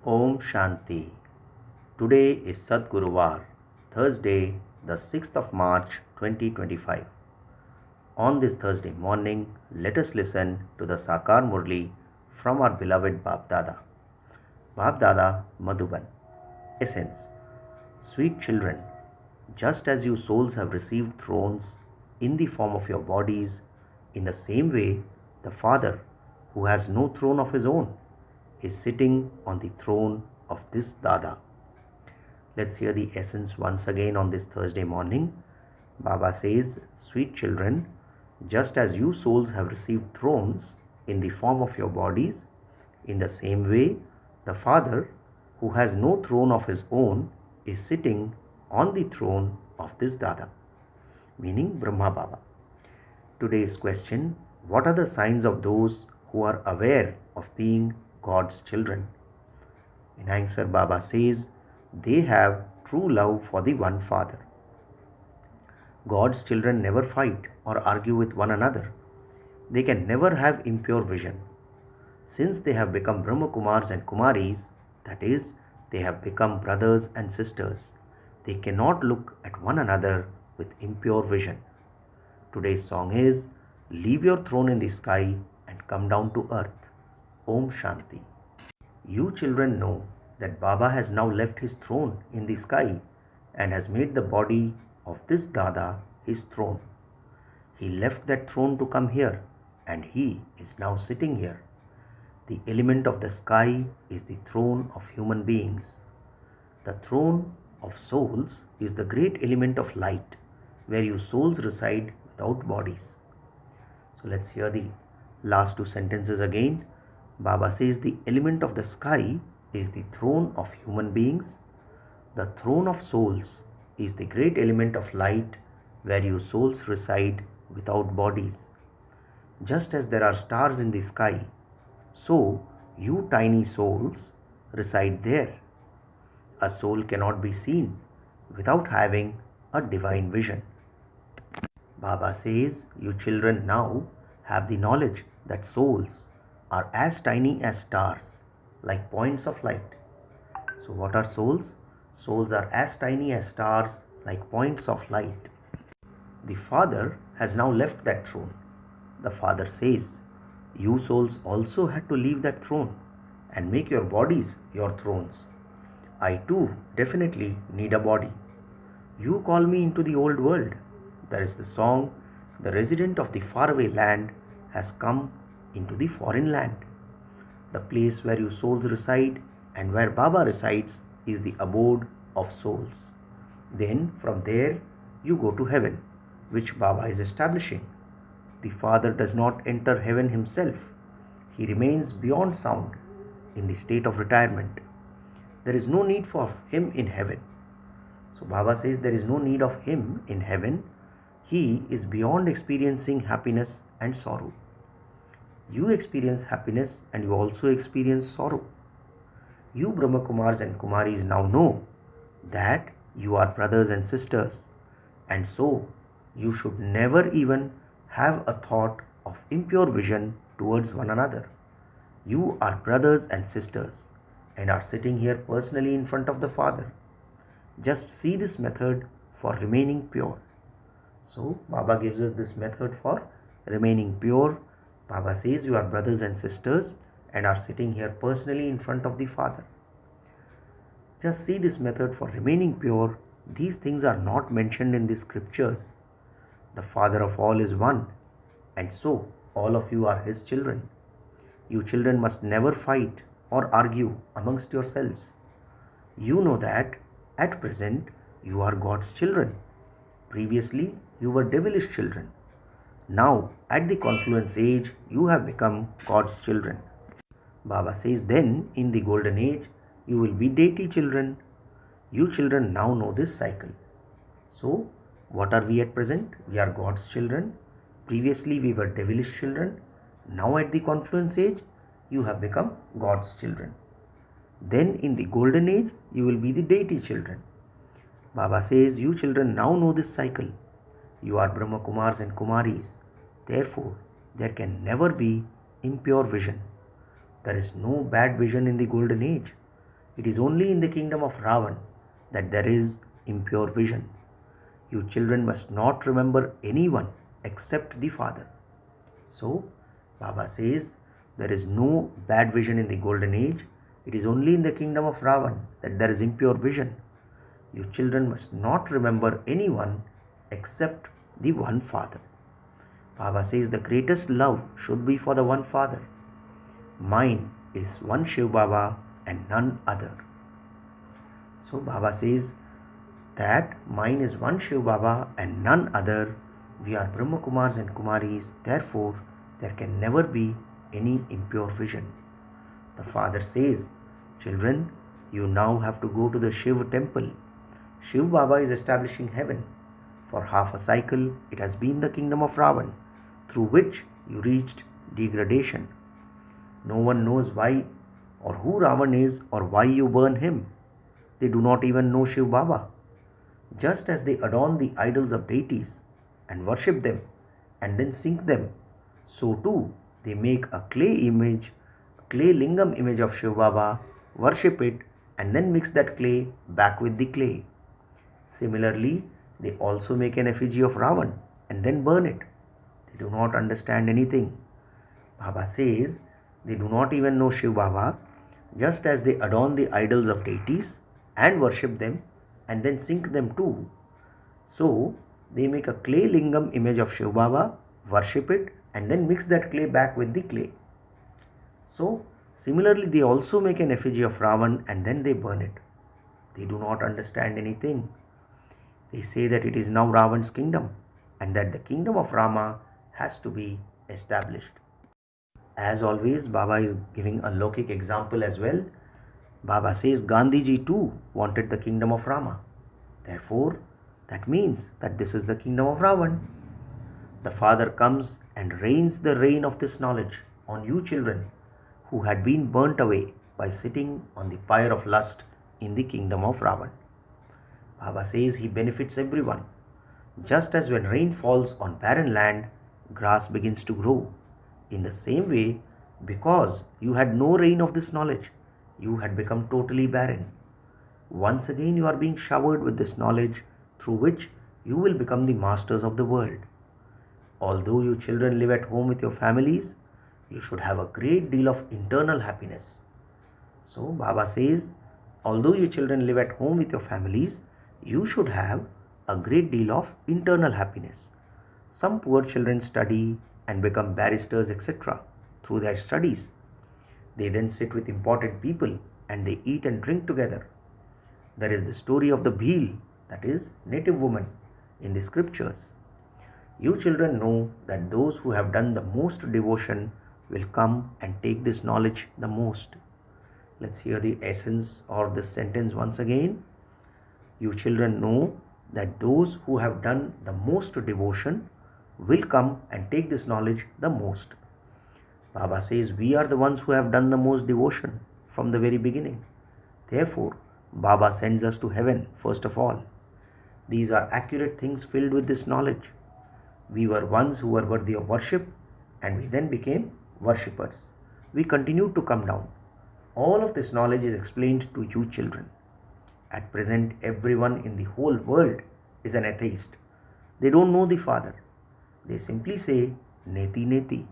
Om Shanti. Today is Sadguruvar, Thursday, the 6th of March 2025. On this Thursday morning, let us listen to the Sakar Murli from our beloved Bap Dada. Bap Dada Madhuban. Essence. Sweet children, just as you souls have received thrones in the form of your bodies, in the same way, the Father, who has no throne of his own, is sitting on the throne of this Dada. Let's hear the essence once again on this Thursday morning. Baba says, sweet children, just as you souls have received thrones in the form of your bodies, in the same way, the Father, who has no throne of his own, is sitting on the throne of this Dada, meaning Brahma Baba. Today's question, what are the signs of those who are aware of being God's children? In answer, Baba says, they have true love for the one Father. God's children never fight or argue with one another. They can never have impure vision. Since they have become Brahma Kumars and Kumaris, that is, they have become brothers and sisters, they cannot look at one another with impure vision. Today's song is, leave your throne in the sky and come down to earth. Om Shanti. You children know that Baba has now left his throne in the sky and has made the body of this Dada his throne. He left that throne to come here and he is now sitting here. The element of the sky is the throne of human beings. The throne of souls is the great element of light where you souls reside without bodies. So let's hear the last two sentences again. Baba says the element of the sky is the throne of human beings. The throne of souls is the great element of light where you souls reside without bodies. Just as there are stars in the sky, so you tiny souls reside there. A soul cannot be seen without having a divine vision. Baba says, you children now have the knowledge that souls are as tiny as stars, like points of light. So what are souls? Souls are as tiny as stars, like points of light. The Father has now left that throne. The Father says, you souls also had to leave that throne and make your bodies your thrones. I too definitely need a body. You call me into the old world. There is the song, the resident of the faraway land has come into the foreign land. The place where you souls reside and where Baba resides is the abode of souls. Then from there you go to heaven, which Baba is establishing. The Father does not enter heaven himself. He remains beyond sound in the state of retirement. There is no need for him in heaven. So Baba says there is no need of him in heaven. He is beyond experiencing happiness and sorrow. You experience happiness and you also experience sorrow. You Brahma Kumars and Kumaris now know that you are brothers and sisters, and so you should never even have a thought of impure vision towards one another. You are brothers and sisters and are sitting here personally in front of the Father. Just see this method for remaining pure. So Baba gives us this method for remaining pure. Baba says you are brothers and sisters and are sitting here personally in front of the Father. Just see this method for remaining pure. These things are not mentioned in the scriptures. The Father of all is one, and so all of you are his children. You children must never fight or argue amongst yourselves. You know that at present you are God's children. Previously you were devilish children. Now at the confluence age you have become God's children. Baba says then in the golden age you will be deity children. You children now know this cycle. So what are we at present? We are God's children. Previously we were devilish children. Now at the confluence age, you have become God's children. Then in the golden age, you will be the deity children. Baba says, you children now know this cycle. You are Brahma Kumars and Kumaris. Therefore, there can never be impure vision. There is no bad vision in the golden age. It is only in the kingdom of Ravan that there is impure vision. You children must not remember anyone except the Father. So, Baba says there is no bad vision in the golden age. It is only in the kingdom of Ravan that there is impure vision. You children must not remember anyone except the one Father. Baba says the greatest love should be for the one Father. Mine is one Shiv Baba and none other. So Baba says that mine is one Shiv Baba and none other. We are Brahma Kumars and Kumaris, therefore there can never be any impure vision. The Father says, children, you now have to go to the Shiv temple. Shiv Baba is establishing heaven. For half a cycle, it has been the kingdom of Ravan, through which you reached degradation. No one knows why or who Ravan is or why you burn him. They do not even know Shiv Baba. Just as they adorn the idols of deities and worship them and then sink them, so too they make a clay lingam image of Shiv Baba, worship it and then mix that clay back with the clay. Similarly, they also make an effigy of Ravan and then burn it. They do not understand anything. Baba says they do not even know Shiv Baba, just as they adorn the idols of deities and worship them and then sink them too. So they make a clay lingam image of Shiv Baba, worship it and then mix that clay back with the clay. So similarly they also make an effigy of Ravan and then they burn it. They do not understand anything. They say that it is now Ravan's kingdom and that the kingdom of Rama has to be established. As always, Baba is giving a Lokik example as well. Baba says Gandhiji too wanted the kingdom of Rama. Therefore, that means that this is the kingdom of Ravan. The Father comes and rains the rain of this knowledge on you children who had been burnt away by sitting on the pyre of lust in the kingdom of Ravan. Baba says he benefits everyone. Just as when rain falls on barren land, grass begins to grow. In the same way, because you had no rain of this knowledge, you had become totally barren. Once again you are being showered with this knowledge through which you will become the masters of the world. Although you children live at home with your families, you should have a great deal of internal happiness. So Baba says, although you children live at home with your families, you should have a great deal of internal happiness. Some poor children study and become barristers, etc. through their studies. They then sit with important people and they eat and drink together. There is the story of the Bhil, that is, native woman, in the scriptures. You children know that those who have done the most devotion will come and take this knowledge the most. Let's hear the essence of this sentence once again. You children know that those who have done the most devotion will come and take this knowledge the most. Baba says we are the ones who have done the most devotion from the very beginning. Therefore, Baba sends us to heaven first of all. These are accurate things filled with this knowledge. We were ones who were worthy of worship and we then became worshippers. We continued to come down. All of this knowledge is explained to you children. At present, everyone in the whole world is an atheist. They don't know the Father. They simply say, Neti Neti,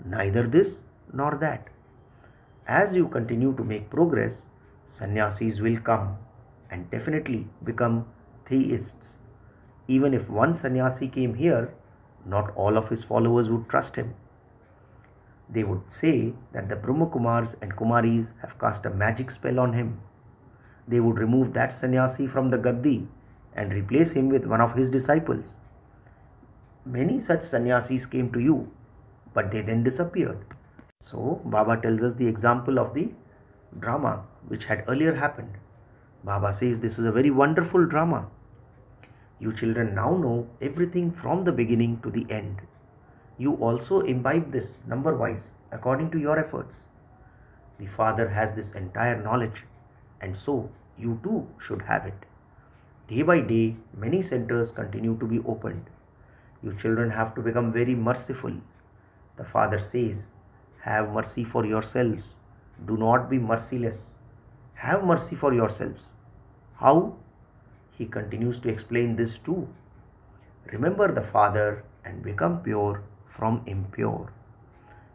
neither this nor that. As you continue to make progress, sannyasis will come and definitely become theists. Even if one sannyasi came here, not all of his followers would trust him. They would say that the Brahma Kumars and Kumaris have cast a magic spell on him. They would remove that sannyasi from the gaddi and replace him with one of his disciples. Many such sannyasis came to you, but they then disappeared. So Baba tells us the example of the drama which had earlier happened. Baba says this is a very wonderful drama. You children now know everything from the beginning to the end. You also imbibe this number-wise according to your efforts. The Father has this entire knowledge, and so you too should have it. Day by day, many centers continue to be opened. You children have to become very merciful. The Father says, have mercy for yourselves. Do not be merciless. Have mercy for yourselves. How? He continues to explain this too. Remember the Father and become pure from impure.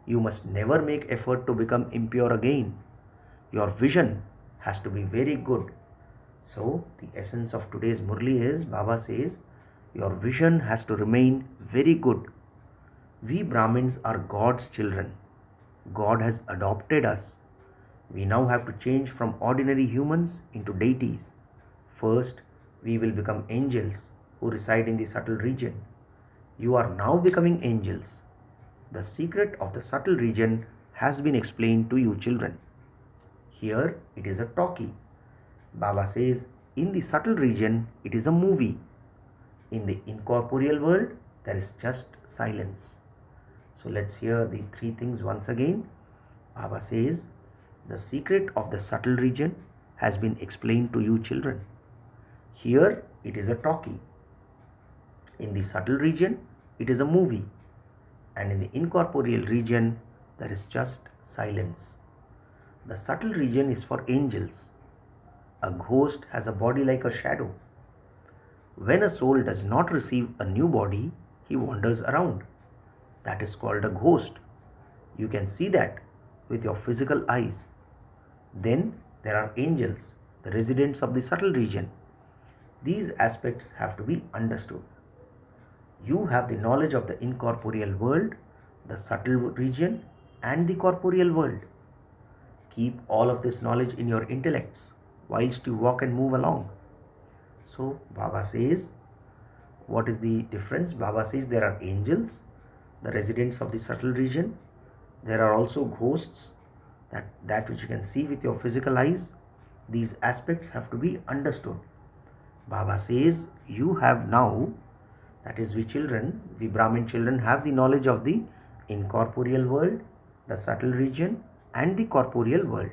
You must never make effort to become impure again. Your vision has to be very good. So, the essence of today's Murli is, Baba says, your vision has to remain very good. We Brahmins are God's children. God has adopted us. We now have to change from ordinary humans into deities. First, we will become angels who reside in the subtle region. You are now becoming angels. The secret of the subtle region has been explained to you children. Here it is a talkie. Baba says, in the subtle region, it is a movie. In the incorporeal world, there is just silence. So let's hear the three things once again. Baba says, the secret of the subtle region has been explained to you children. Here it is a talkie. In the subtle region, it is a movie. And in the incorporeal region, there is just silence. The subtle region is for angels. A ghost has a body like a shadow. When a soul does not receive a new body, he wanders around. That is called a ghost. You can see that with your physical eyes. Then there are angels, the residents of the subtle region. These aspects have to be understood. You have the knowledge of the incorporeal world, the subtle region, and the corporeal world. Keep all of this knowledge in your intellects whilst you walk and move along. So Baba says, what is the difference? Baba says there are angels, the residents of the subtle region. There are also ghosts, that which you can see with your physical eyes. These aspects have to be understood. Baba says you have now, that is we children, we Brahmin children have the knowledge of the incorporeal world, the subtle region, and the corporeal world.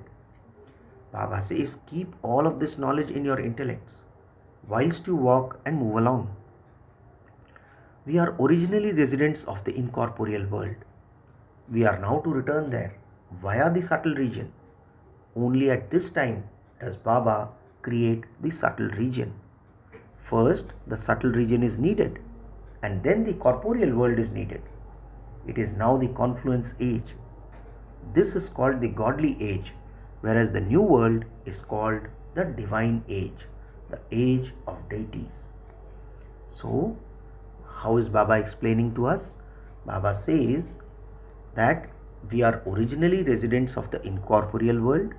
Baba says keep all of this knowledge in your intellects whilst you walk and move along. We are originally residents of the incorporeal world. We are now to return there via the subtle region. Only at this time does Baba create the subtle region. First, the subtle region is needed, and then the corporeal world is needed. It is now the confluence age. This is called the godly age, whereas the new world is called the divine age, the age of deities. So, how is Baba explaining to us? Baba says that we are originally residents of the incorporeal world.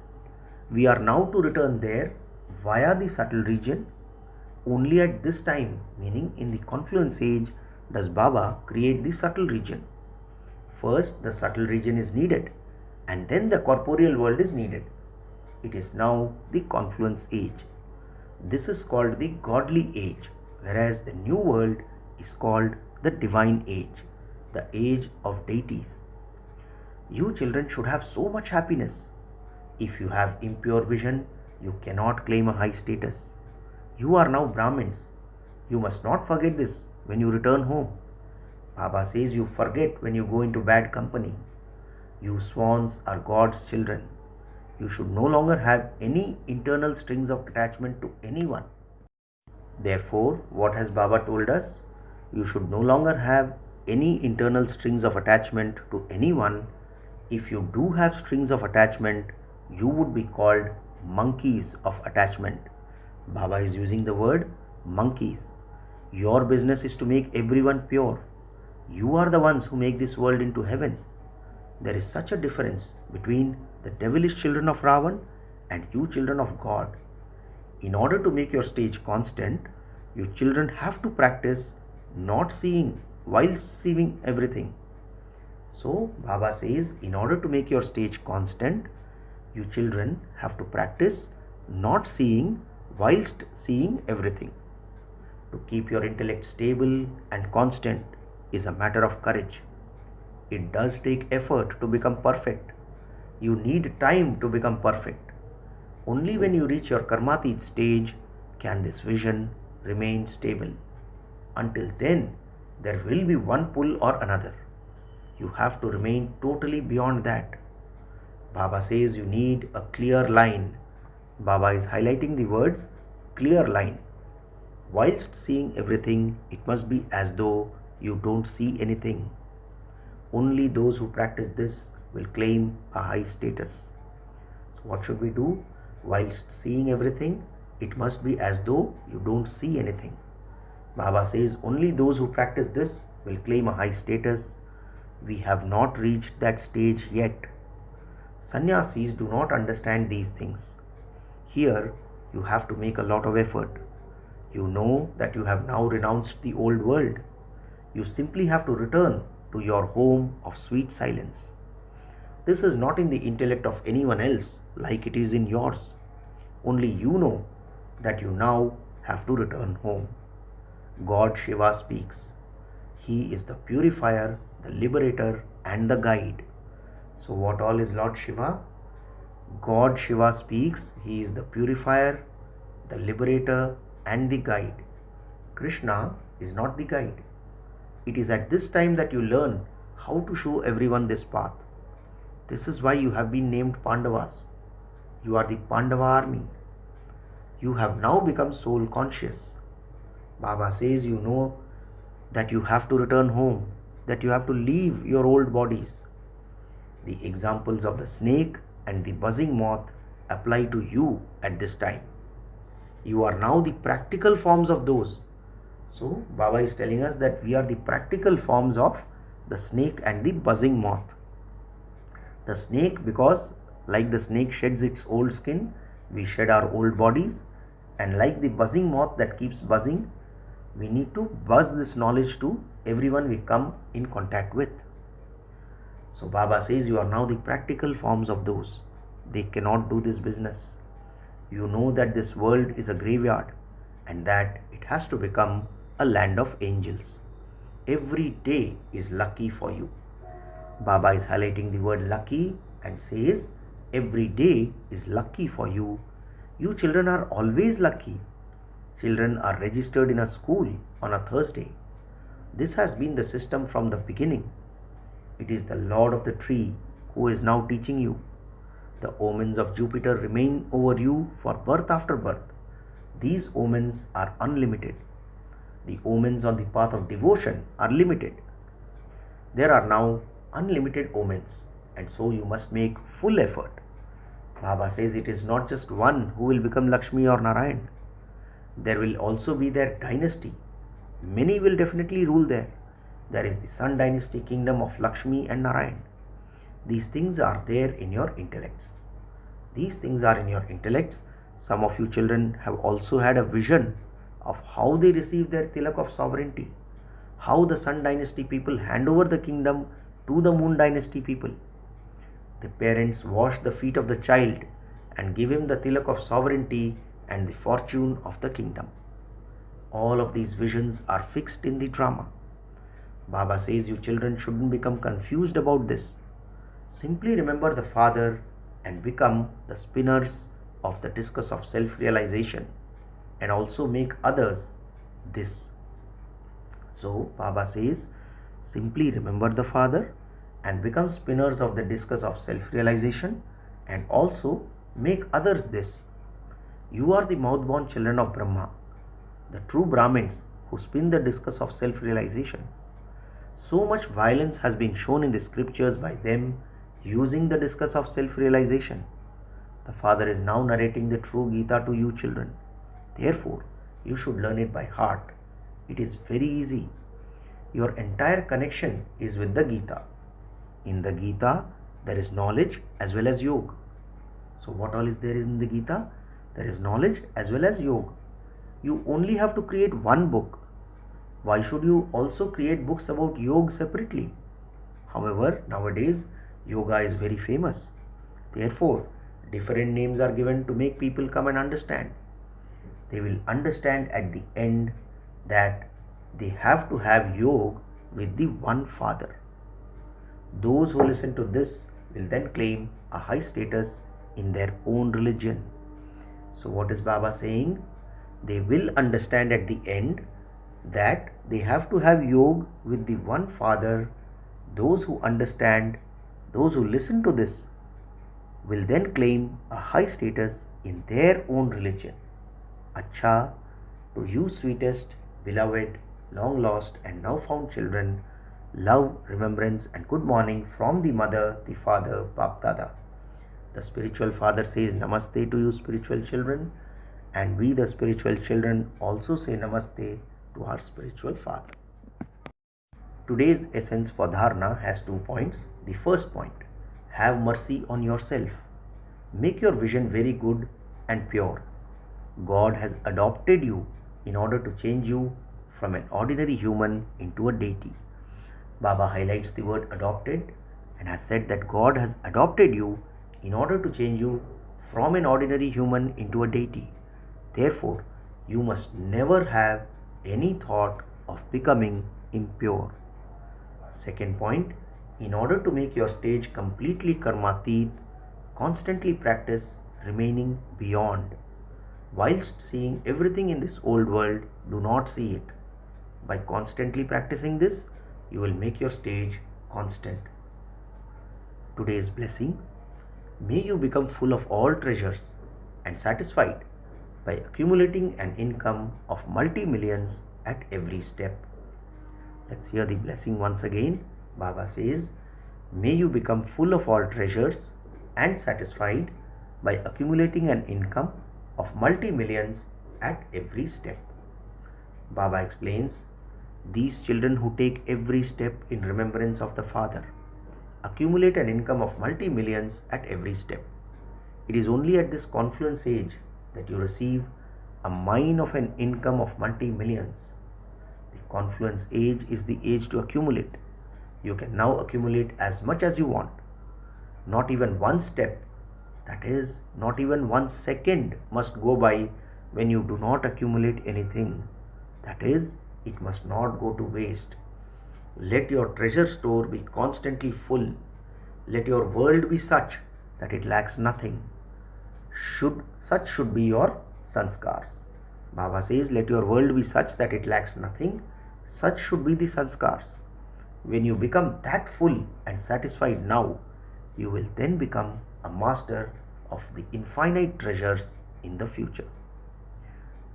We are now to return there via the subtle region. Only at this time, meaning in the confluence age, does Baba create the subtle region. First, the subtle region is needed, and then the corporeal world is needed. It is now the confluence age. This is called the godly age, whereas the new world is called the divine age, the age of deities. You children should have so much happiness. If you have impure vision, you cannot claim a high status. You are now Brahmins. You must not forget this when you return home. Baba says you forget when you go into bad company. You swans are God's children. You should no longer have any internal strings of attachment to anyone. Therefore, what has Baba told us? You should no longer have any internal strings of attachment to anyone. If you do have strings of attachment, you would be called monkeys of attachment. Baba is using the word monkeys. Your business is to make everyone pure. You are the ones who make this world into heaven. There is such a difference between the devilish children of Ravan and you children of God. In order to make your stage constant, you children have to practice not seeing while seeing everything. So Baba says in order to make your stage constant, you children have to practice not seeing whilst seeing everything. To keep your intellect stable and constant is a matter of courage. It does take effort to become perfect. You need time to become perfect. Only when you reach your karmatit stage can this vision remain stable. Until then, there will be one pull or another. You have to remain totally beyond that. Baba says you need a clear line. Baba is highlighting the words clear line. Whilst seeing everything, it must be as though you don't see anything. Only those who practice this will claim a high status. So what should we do? Whilst seeing everything, it must be as though you don't see anything. Baba says only those who practice this will claim a high status. We have not reached that stage yet. Sannyasis do not understand these things. Here, you have to make a lot of effort. You know that you have now renounced the old world. You simply have to return to your home of sweet silence. This is not in the intellect of anyone else like it is in yours. Only you know that you now have to return home. God Shiva speaks. He is the purifier, the liberator, and the guide. So what all is Lord Shiva? God Shiva speaks. He is the purifier, the liberator, and the guide. Krishna is not the guide. It is at this time that you learn how to show everyone this path. This is why you have been named Pandavas. You are the Pandava army. You have now become soul conscious. Baba says you know that you have to return home, that you have to leave your old bodies. The examples of the snake and the buzzing moth apply to you at this time. You are now the practical forms of those. So Baba is telling us that we are the practical forms of the snake and the buzzing moth. The snake, because like the snake sheds its old skin, we shed our old bodies, and like the buzzing moth that keeps buzzing, we need to buzz this knowledge to everyone we come in contact with. So Baba says you are now the practical forms of those. They cannot do this business. You know that this world is a graveyard and that it has to become a land of angels. Every day is lucky for you. Baba is highlighting the word lucky and says every day is lucky for you. You children are always lucky. Children are registered in a school on a Thursday. This has been the system from the beginning. It is the Lord of the tree who is now teaching you. The omens of Jupiter remain over you for birth after birth. These omens are unlimited. The omens on the path of devotion are limited. There are now unlimited omens, and so you must make full effort. Baba says it is not just one who will become Lakshmi or Narayan. There will also be their dynasty. Many will definitely rule there. There is the Sun dynasty kingdom of Lakshmi and Narayan. These things are there in your intellects. These things are in your intellects. Some of you children have also had a vision of how they receive their tilak of sovereignty, how the Sun dynasty people hand over the kingdom to the Moon dynasty people. The parents wash the feet of the child and give him the tilak of sovereignty and the fortune of the kingdom. All of these visions are fixed in the drama. Baba says you children shouldn't become confused about this. Simply remember the Father and become the spinners of the discus of self-realization, and also make others this. So Baba says simply remember the Father and become spinners of the discus of self-realization, and also make others this. You are the mouth-born children of Brahma, the true Brahmins who spin the discus of self-realization. So much violence has been shown in the scriptures by them using the discus of self-realization. The Father is now narrating the true Gita to you children. Therefore, you should learn it by heart. It is very easy. Your entire connection is with the Gita. In the Gita, there is knowledge as well as yoga. So what all is there in the Gita? There is knowledge as well as yoga. You only have to create one book. Why should you also create books about yoga separately? However, nowadays, yoga is very famous. Therefore, different names are given to make people come and understand. They will understand at the end that they have to have yoga with the one Father. Those who listen to this will then claim a high status in their own religion. So what is Baba saying? They will understand at the end that they have to have yoga with the one Father. Those who understand, those who listen to this will then claim a high status in their own religion. Acha, to you sweetest, beloved, long lost and now found children, love, remembrance and good morning from the mother, the father, Bap Dada. The spiritual father says namaste to you spiritual children, and we the spiritual children also say namaste to our spiritual father. Today's essence for dharana has 2 points. The first point, have mercy on yourself. Make your vision very good and pure. God has adopted you in order to change you from an ordinary human into a deity. Baba highlights the word adopted and has said that God has adopted you in order to change you from an ordinary human into a deity. Therefore, you must never have any thought of becoming impure. Second point, in order to make your stage completely karmatit, constantly practice remaining beyond. Whilst seeing everything in this old world, do not see it. By constantly practicing this, you will make your stage constant. Today's blessing, may you become full of all treasures and satisfied by accumulating an income of multi-millions at every step. Let's hear the blessing once again. Baba says, may you become full of all treasures and satisfied by accumulating an income of multi-millions at every step. Baba explains, these children who take every step in remembrance of the Father accumulate an income of multi-millions at every step. It is only at this confluence age that you receive a mine of an income of multi-millions. The confluence age is the age to accumulate. You can now accumulate as much as you want. Not even one step, that is, not even 1 second must go by when you do not accumulate anything. That is, it must not go to waste. Let your treasure store be constantly full. Let your world be such that it lacks nothing. Such should be your sanskars. Baba says, let your world be such that it lacks nothing. Such should be the sanskars. When you become that full and satisfied now, you will then become a master of the infinite treasures in the future.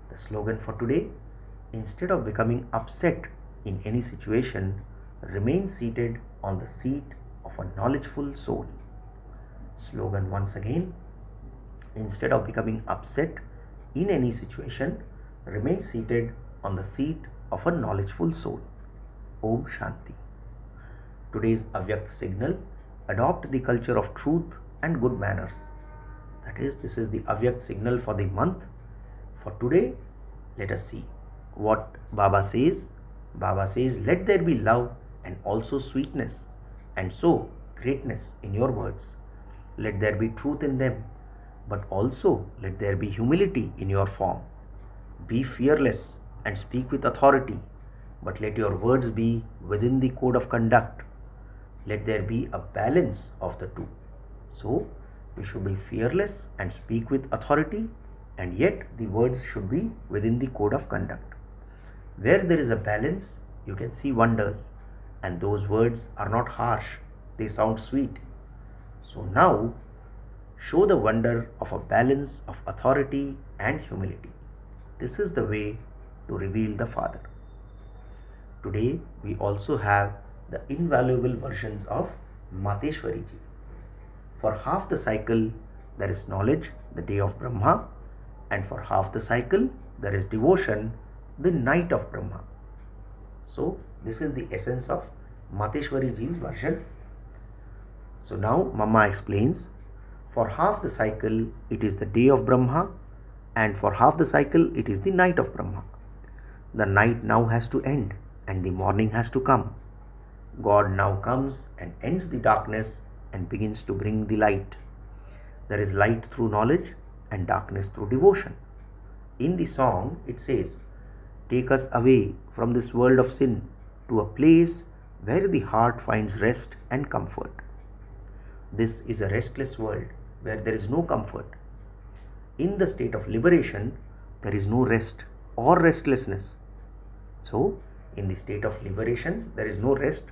The slogan for today, instead of becoming upset in any situation, remain seated on the seat of a knowledgeful soul. Slogan once again, instead of becoming upset in any situation, remain seated on the seat of a knowledgeful soul. Om Shanti. Today's Avyakt signal, adopt the culture of truth and good manners. That is, this is the Avyakt signal for the month. For today, let us see what Baba says. Baba says, let there be love and also sweetness, and so greatness in your words. Let there be truth in them, but also let there be humility in your form. Be fearless and speak with authority, but let your words be within the code of conduct. Let there be a balance of the two. So, we should be fearless and speak with authority, and yet the words should be within the code of conduct. Where there is a balance, you can see wonders, and those words are not harsh, they sound sweet. So now, show the wonder of a balance of authority and humility. This is the way to reveal the Father. Today, we also have the invaluable versions of Mateshwari Ji. For half the cycle, there is knowledge, the day of Brahma, and for half the cycle, there is devotion, the night of Brahma. So, this is the essence of Mateshwari Ji's version. So now, Mama explains, for half the cycle, it is the day of Brahma, and for half the cycle, it is the night of Brahma. The night now has to end, and the morning has to come. God now comes and ends the darkness and begins to bring the light. There is light through knowledge and darkness through devotion. In the song, it says, take us away from this world of sin to a place where the heart finds rest and comfort. This is a restless world where there is no comfort. In the state of liberation, there is no rest or restlessness. So, in the state of liberation, there is no rest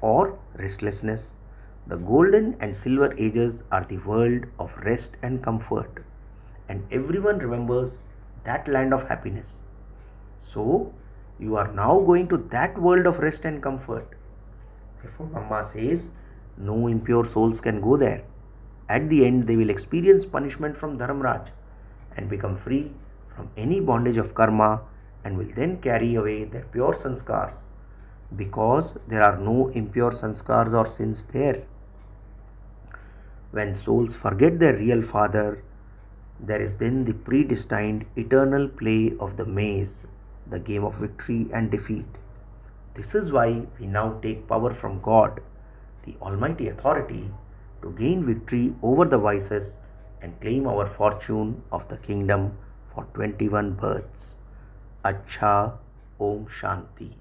or restlessness. The golden and silver ages are the world of rest and comfort. and everyone remembers that land of happiness. So, you are now going to that world of rest and comfort. Therefore, Mama says, no impure souls can go there. At the end, they will experience punishment from Dharmraj and become free from any bondage of karma and will then carry away their pure sanskars because there are no impure sanskars or sins there. When souls forget their real father, there is then the predestined eternal play of the maze, the game of victory and defeat. This is why we now take power from God, the Almighty Authority, to gain victory over the vices and claim our fortune of the kingdom for 21 births. Acha, Om Shanti.